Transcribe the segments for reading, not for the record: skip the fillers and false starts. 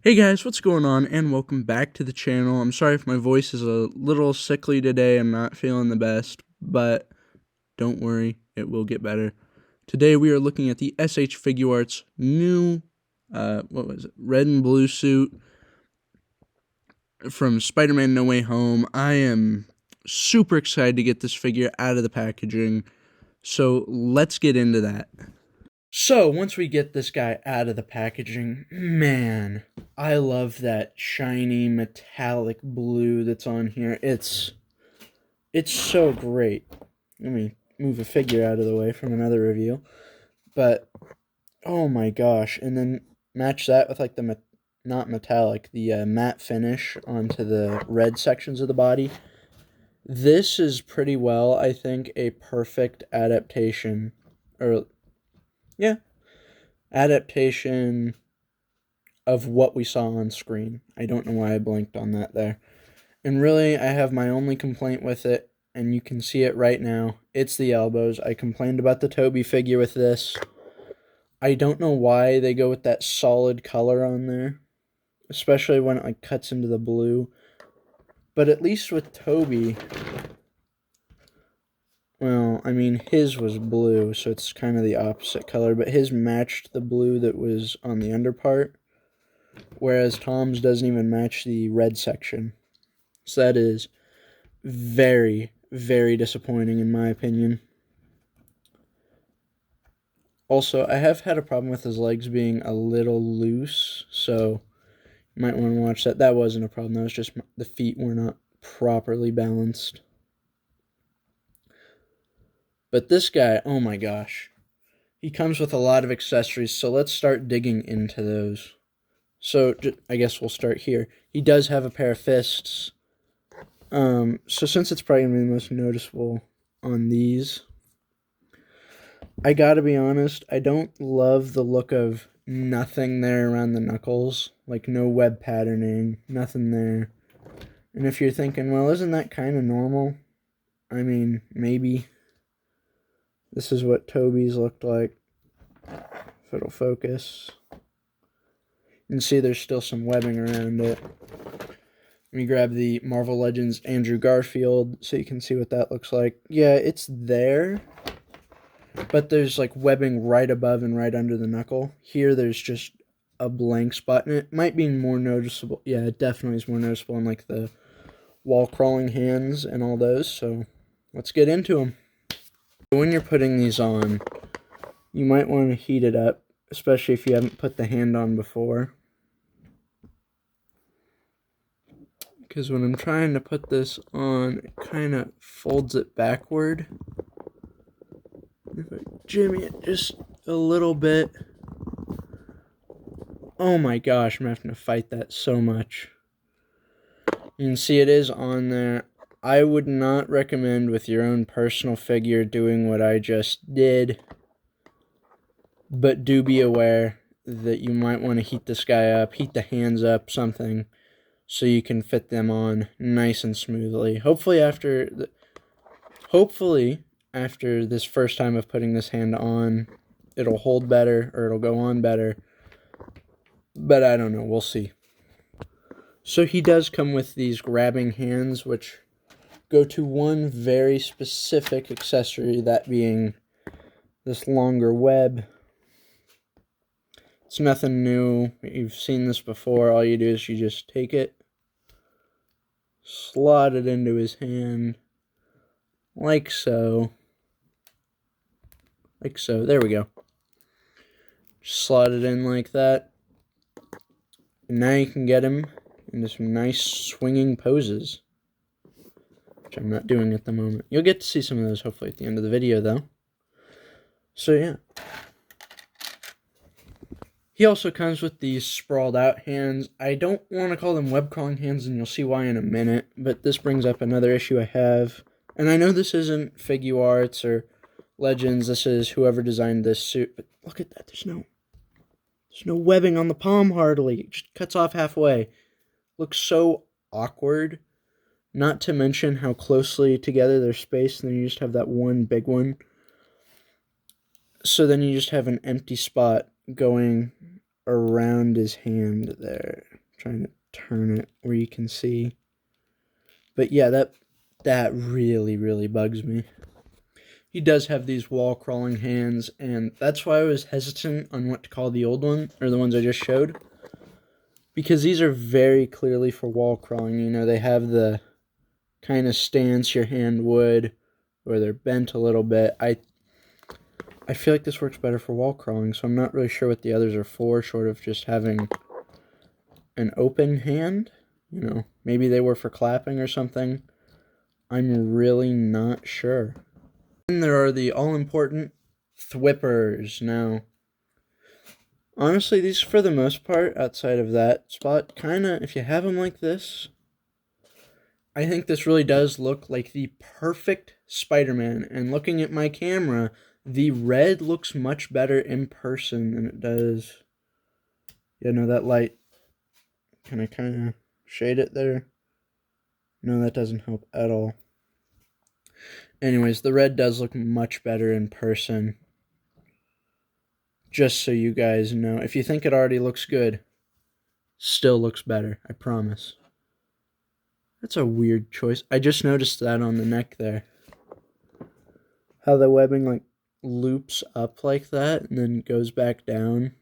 Hey guys, what's going on, and welcome back to the channel. I'm sorry if my voice is a little sickly today. I'm not feeling the best, but don't worry, it will get better. Today we are looking at the S.H.Figuarts new, red and blue suit from Spider-Man No Way Home. I am super excited to get this figure out of the packaging, so let's get into that. So, once we get this guy out of the packaging, man, I love that shiny metallic blue that's on here. It's so great. Let me move a figure out of the way from another review. But, oh my gosh. And then match that with like the, not metallic, the matte finish onto the red sections of the body. This is pretty well, I think, a perfect adaptation. Adaptation of what we saw on screen. I don't know why I blinked on that there. And really, I have my only complaint with it, and you can see it right now. It's the elbows. I complained about the Toby figure with this. I don't know why they go with that solid color on there, especially when it like cuts into the blue. But at least with Toby, well, I mean, his was blue, so it's kind of the opposite color, but his matched the blue that was on the underpart, whereas Tom's doesn't even match the red section. So that is very, very disappointing in my opinion. Also, I have had a problem with his legs being a little loose, so you might want to watch that. That wasn't a problem, that was just the feet were not properly balanced. But this guy, oh my gosh. He comes with a lot of accessories, so let's start digging into those. So, I guess we'll start here. He does have a pair of fists. So since it's probably going to be the most noticeable on these, I gotta be honest, I don't love the look of nothing there around the knuckles. Like, no web patterning, nothing there. And if you're thinking, well, isn't that kind of normal? I mean, maybe. This is what Toby's looked like. If it'll focus. You can see there's still some webbing around it. Let me grab the Marvel Legends Andrew Garfield so you can see what that looks like. Yeah, it's there, but there's like webbing right above and right under the knuckle. Here there's just a blank spot, and it might be more noticeable. Yeah, it definitely is more noticeable in like the wall crawling hands and all those, so let's get into them. When you're putting these on, you might want to heat it up, especially if you haven't put the hand on before. Because when I'm trying to put this on, it kind of folds it backward. If I jimmy it just a little bit. Oh my gosh, I'm having to fight that so much. You can see it is on there. I would not recommend with your own personal figure doing what I just did. But do be aware that you might want to heat this guy up, heat the hands up, something, so you can fit them on nice and smoothly. Hopefully after this first time of putting this hand on, it'll hold better, or it'll go on better. But I don't know, we'll see. So he does come with these grabbing hands, which go to one very specific accessory, that being this longer web. It's nothing new. You've seen this before. All you do is you just take it, slot it into his hand, like so. Like so. There we go. Just slot it in like that. And now you can get him into some nice swinging poses, which I'm not doing at the moment. You'll get to see some of those hopefully at the end of the video, though. So yeah. He also comes with these sprawled out hands. I don't want to call them web crawling hands, and you'll see why in a minute, but this brings up another issue I have. And I know this isn't Figuarts or Legends, this is whoever designed this suit, but look at that, there's no webbing on the palm hardly. It just cuts off halfway. Looks so awkward. Not to mention how closely together they're spaced, and then you just have that one big one. So then you just have an empty spot going around his hand there. trying to turn it where you can see. But yeah, that really, really bugs me. He does have these wall-crawling hands, and that's why I was hesitant on what to call the old one, or the ones I just showed. Because these are very clearly for wall crawling. You know, they have the kind of stance your hand would, or they're bent a little bit. I feel like this works better for wall crawling, so I'm not really sure what the others are for, short of just having an open hand. You know, maybe they were for clapping or something. I'm really not sure. And there are the all-important thwippers. Now, honestly, these for the most part, outside of that spot, kind of, if you have them like this, I think this really does look like the perfect Spider-Man. And looking at my camera, the red looks much better in person than it does. You know, that light, can I kind of shade it there? No, that doesn't help at all. Anyways, the red does look much better in person. Just so you guys know. If you think it already looks good, still looks better, I promise. That's a weird choice. I just noticed that on the neck there. How the webbing like loops up like that and then goes back down.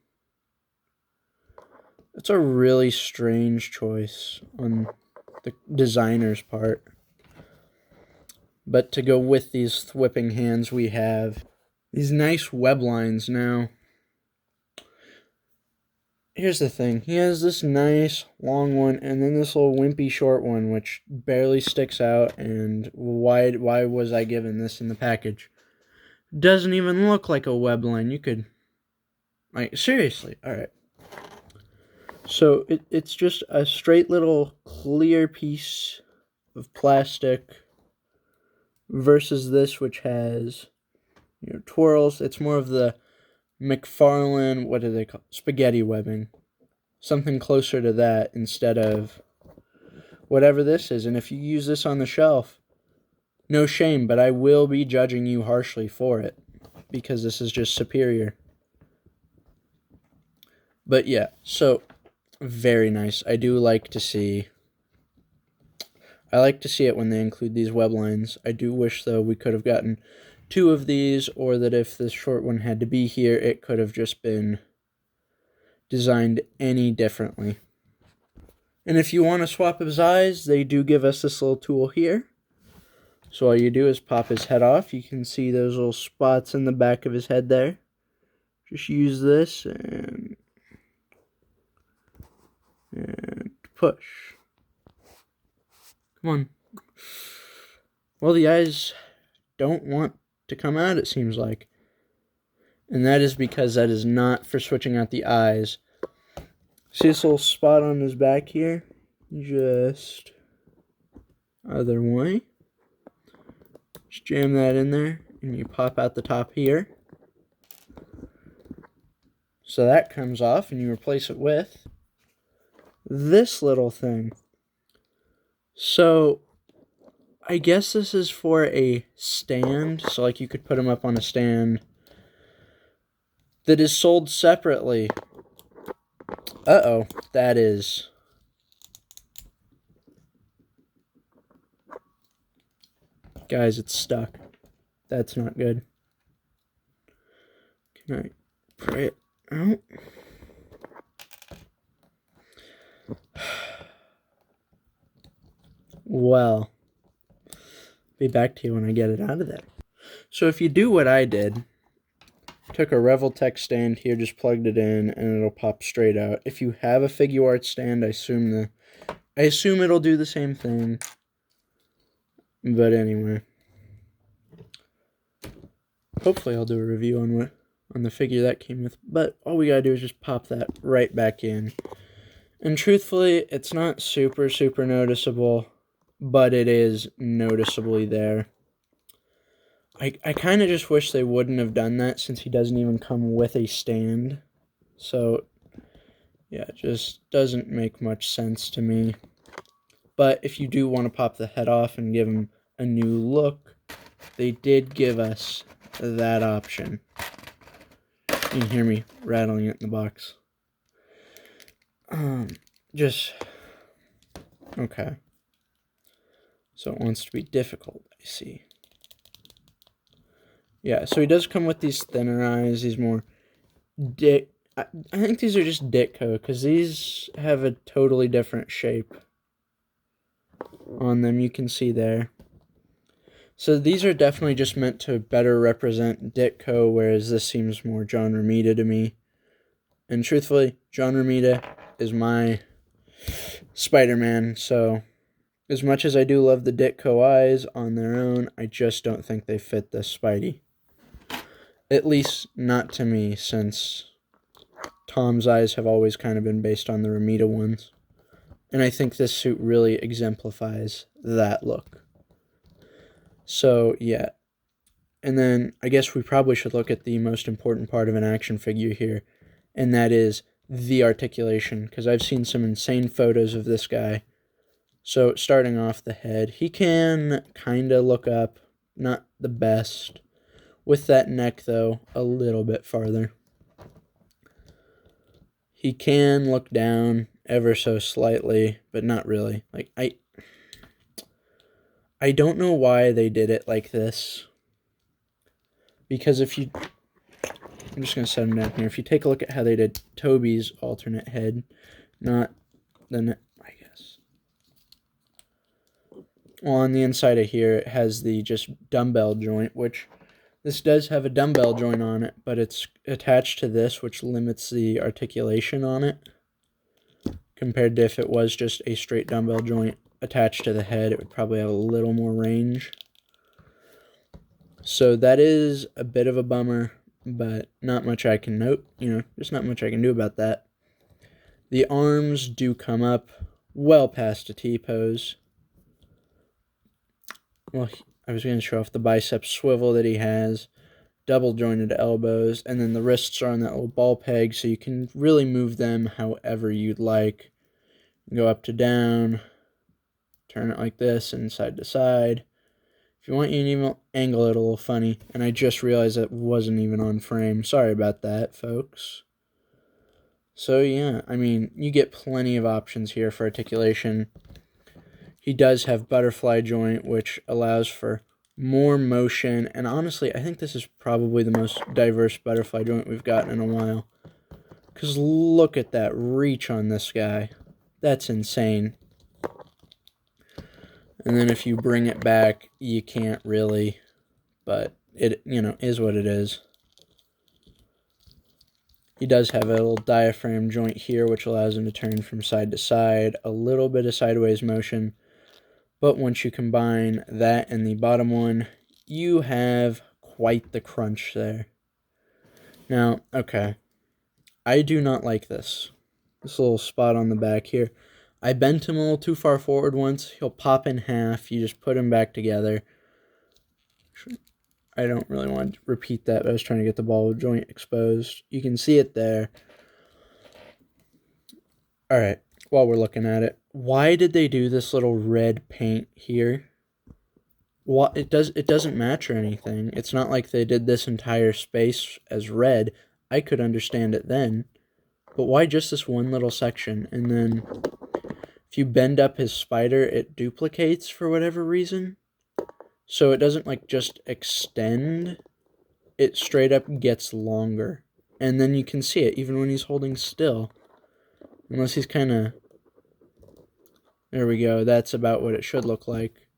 It's a really strange choice on the designer's part. But to go with these thwipping hands, we have these nice web lines now. Here's the thing. He has this nice long one and then this little wimpy short one, which barely sticks out. And why was I given this in the package? Doesn't even look like a web line. You could, like, seriously. All right. So it's just a straight little clear piece of plastic versus this, which has, you know, twirls. It's more of the McFarlane, what do they call it? Spaghetti webbing. Something closer to that instead of whatever this is. And if you use this on the shelf, no shame, but I will be judging you harshly for it because this is just superior. But yeah, so very nice. I like to see it when they include these web lines. I do wish, though, we could have gotten 2 of these, or that if this short one had to be here, it could have just been designed any differently. And if you want to swap his eyes, they do give us this little tool here. So all you do is pop his head off. You can see those little spots in the back of his head there. Just use this and push. Come on. Well, the eyes don't want to come out, it seems like. And that is because that is not for switching out the eyes. See this little spot on his back here? Just other way. Just jam that in there, and you pop out the top here. So that comes off, and you replace it with this little thing. So I guess this is for a stand. So like you could put them up on a stand that is sold separately. Uh-oh, that is... Guys, it's stuck. That's not good. Can I pry it out? Well, be back to you when I get it out of there. So if you do what I did, took a Revoltech stand here, just plugged it in, and it'll pop straight out. If you have a Figuarts stand, I assume it'll do the same thing. But anyway, hopefully I'll do a review on the figure that came with. But all we gotta do is just pop that right back in. And truthfully, it's not super, super noticeable, but it is noticeably there. I kind of just wish they wouldn't have done that since he doesn't even come with a stand. So, yeah, it just doesn't make much sense to me. But if you do want to pop the head off and give him a new look, they did give us that option. You can hear me rattling it in the box. just, okay. So it wants to be difficult, I see. Yeah, so he does come with these thinner eyes. These more I think these are just Ditko, because these have a totally different shape on them. You can see there. So these are definitely just meant to better represent Ditko, whereas this seems more John Romita to me. And truthfully, John Romita is my Spider-Man, so as much as I do love the Ditko eyes on their own, I just don't think they fit this Spidey. At least not to me, since Tom's eyes have always kind of been based on the Romita ones. And I think this suit really exemplifies that look. So, yeah. And then I guess we probably should look at the most important part of an action figure here, and that is the articulation, because I've seen some insane photos of this guy. So, starting off the head, he can kind of look up, not the best. With that neck, though, a little bit farther. He can look down ever so slightly, but not really. Like, I don't know why they did it like this. Because if you... I'm just going to set him down here. If you take a look at how they did Toby's alternate head, not the neck, I guess. Well, on the inside of here, it has the just dumbbell joint, which this does have a dumbbell joint on it, but it's attached to this, which limits the articulation on it. Compared to if it was just a straight dumbbell joint attached to the head, it would probably have a little more range. So that is a bit of a bummer, but not much I can note, there's not much I can do about that. The arms do come up well past a T-pose. Well, I was going to show off the bicep swivel that he has, double jointed elbows, and then the wrists are on that little ball peg, so you can really move them however you'd like. Go up to down, turn it like this, and side to side. If you want, you can even angle it a little funny, and I just realized it wasn't even on frame. Sorry about that, folks. So yeah, I mean, you get plenty of options here for articulation. He does have butterfly joint, which allows for more motion, and honestly, I think this is probably the most diverse butterfly joint we've gotten in a while. Because look at that reach on this guy. That's insane. And then if you bring it back, you can't really, but it, is what it is. He does have a little diaphragm joint here, which allows him to turn from side to side, a little bit of sideways motion. But once you combine that and the bottom one, you have quite the crunch there. Now, okay, I do not like this little spot on the back here. I bent him a little too far forward once. He'll pop in half. You just put him back together. I don't really want to repeat that, but I was trying to get the ball joint exposed. You can see it there. All right, while we're looking at it, why did they do this little red paint here? What it doesn't match or anything. It's not like they did this entire space as red. I could understand it then. But why just this one little section? And then if you bend up his spider, it duplicates for whatever reason. So it doesn't like just extend. It straight up gets longer. And then you can see it even when he's holding still. Unless he's kind of... There we go. That's about what it should look like.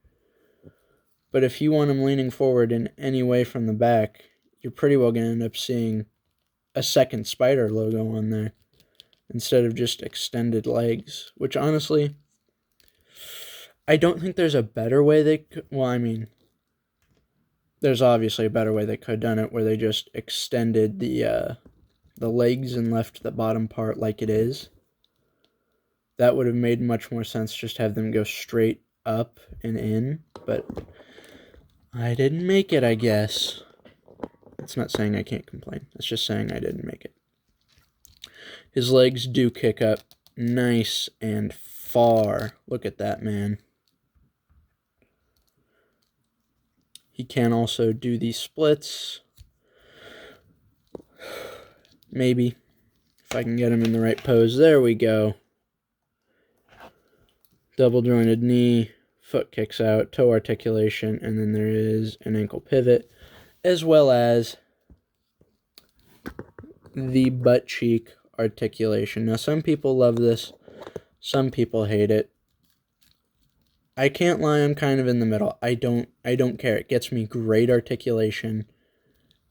But if you want him leaning forward in any way from the back, you're pretty well going to end up seeing a second spider logo on there instead of just extended legs, which honestly, I don't think there's a better way they could... Well, I mean, there's obviously a better way they could have done it, where they just extended the legs and left the bottom part like it is. That would have made much more sense, just have them go straight up and in, but I didn't make it, I guess. It's not saying I can't complain. It's just saying I didn't make it. His legs do kick up nice and far. Look at that, man. He can also do these splits. Maybe. If I can get him in the right pose. There we go. double jointed knee, foot kicks out, toe articulation, and then there is an ankle pivot, as well as the butt cheek articulation. Now, some people love this, some people hate it. I can't lie, I'm kind of in the middle. I don't care. It gets me great articulation.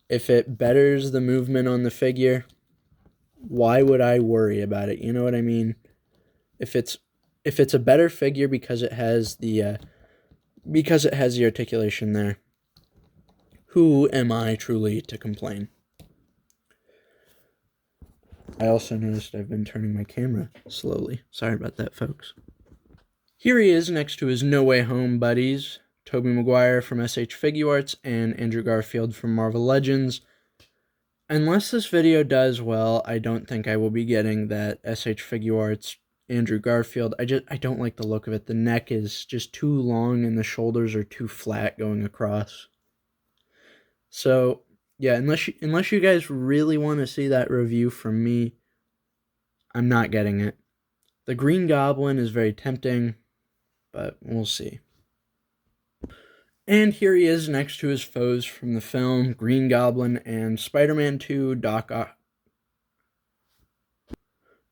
If it betters the movement on the figure, why would I worry about it? You know what I mean? If it's a better figure because it has the articulation there, who am I truly to complain? I also noticed I've been turning my camera slowly. Sorry about that, folks. Here he is next to his No Way Home buddies, Tobey Maguire from S.H.Figuarts and Andrew Garfield from Marvel Legends. Unless this video does well, I don't think I will be getting that S.H.Figuarts Andrew Garfield. I don't like the look of it. The neck is just too long and the shoulders are too flat going across. So, yeah, unless you guys really want to see that review from me, I'm not getting it. The Green Goblin is very tempting, but we'll see. And here he is next to his foes from the film, Green Goblin and Spider-Man 2, Doc Ock.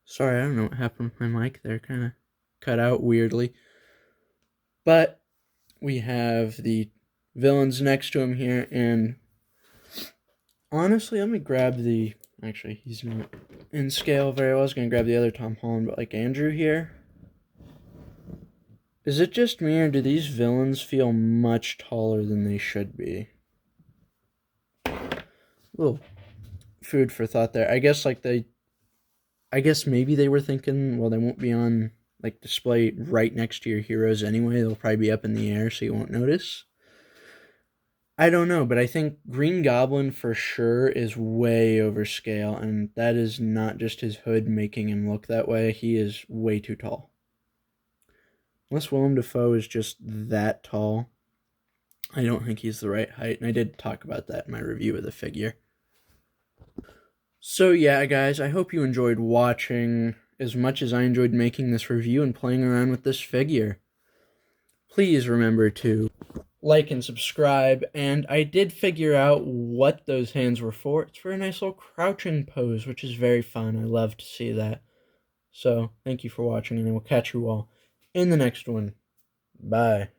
Sorry, I don't know what happened with my mic there, kind of cut out weirdly. But we have the villains next to him here, and honestly, let me grab the... Actually, he's not in scale very well. I was going to grab the other Tom Holland, but like Andrew here... Is it just me, or do these villains feel much taller than they should be? Little food for thought there. I guess maybe they were thinking, well, they won't be on like display right next to your heroes anyway. They'll probably be up in the air so you won't notice. I don't know, but I think Green Goblin for sure is way over scale, and that is not just his hood making him look that way. He is way too tall. Unless Willem Dafoe is just that tall, I don't think he's the right height, and I did talk about that in my review of the figure. So yeah, guys, I hope you enjoyed watching as much as I enjoyed making this review and playing around with this figure. Please remember to like and subscribe, and I did figure out what those hands were for. It's for a nice little crouching pose, which is very fun. I love to see that. So, thank you for watching, and I will catch you all in the next one. Bye.